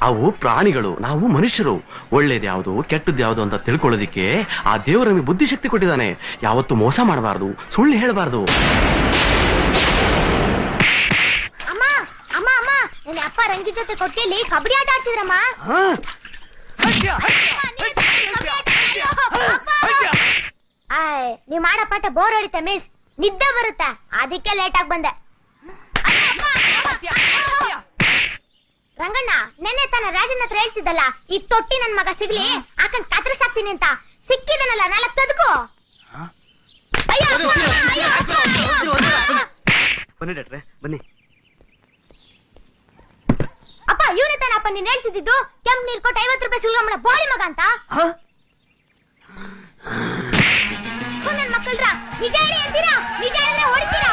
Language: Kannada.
ಅವು ಪ್ರಾಣಿಗಳು, ನಾವು ಮನುಷ್ಯರು. ಒಳ್ಳೇದು ಯಾವುದು ಕೆಟ್ಟದ್ದು ಯಾವುದು ಅಂತ ತಿಳ್ಕೊಳ್ಳೋದಿಕ್ಕೆ ಆ ದೇವರು ನಮಗೆ ಬುದ್ಧಿಶಕ್ತಿ ಕೊಟ್ಟಿದ್ದಾನೆ. ಯಾವತ್ತು ಮೋಸ ಮಾಡಬಾರ್ದು, ಸುಳ್ಳು ಹೇಳಬಾರ್ದು. ಅಮ್ಮ ಅಮ್ಮ ಅಮ್ಮ, ನನ್ನ ಅಪ್ಪ ರಂಗಿ ಜೊತೆ ಕೊಟ್ಟಿಯಲ್ಲಿ ಕಬಡ್ಡಿ ಆಟ ಆಡ್ತಿದ್ರಮ್ಮ. ನೀವ್ ಮಾಡೋ ಪಾಠ ಬೋರ್ ಹೊಡಿತ ಮಿಸ್, ನಿದ್ದೆ ಬರುತ್ತೆ, ಅದಕ್ಕೆ ಲೇಟ್ ಆಗಿ ಬಂದೆ. ರಂಗಣ್ಣ, ನೆನ್ನೆ ತಾನ ರಾಜನ ಹತ್ರ ಹೇಳ್ತಿದ್ದಲ್ಲ, ಈ ತೊಟ್ಟಿ ನನ್ ಮಗ ಸಿಗ್ಲಿ ಆಕನ್ ಕತ್ರಸಾಕ್ತೀನಿ ಅಂತ. ಸಿಕ್ಕಿದನಲ್ಲ, ನಾಳೆ ತದ್ಕೋ. ಬನ್ನಿ ಡಾಕ್ಟ್ರೆ, ಬನ್ನಿ. ಅಪ್ಪ, ಇವನೇ ತಾನಪ್ಪ ನೀನ್ ಹೇಳ್ತಿದ್ದು ಕೆಂಪ್ ನೀರ್ ಕೊಟ್ಟು 50 ರೂಪಾಯಿ ಸುಳ್ಗಮ್ಮಳ ಬೋಳಿ ಮಗ ಅಂತ. ನನ್ ಮಕ್ಕಳ್ರ, ನಿಜ ಹೇಳಿ ಅಂತೀರಾ? ನಿಜ ಹೇಳಿದ್ರೆ ಹೊಡಿತೀರಾ?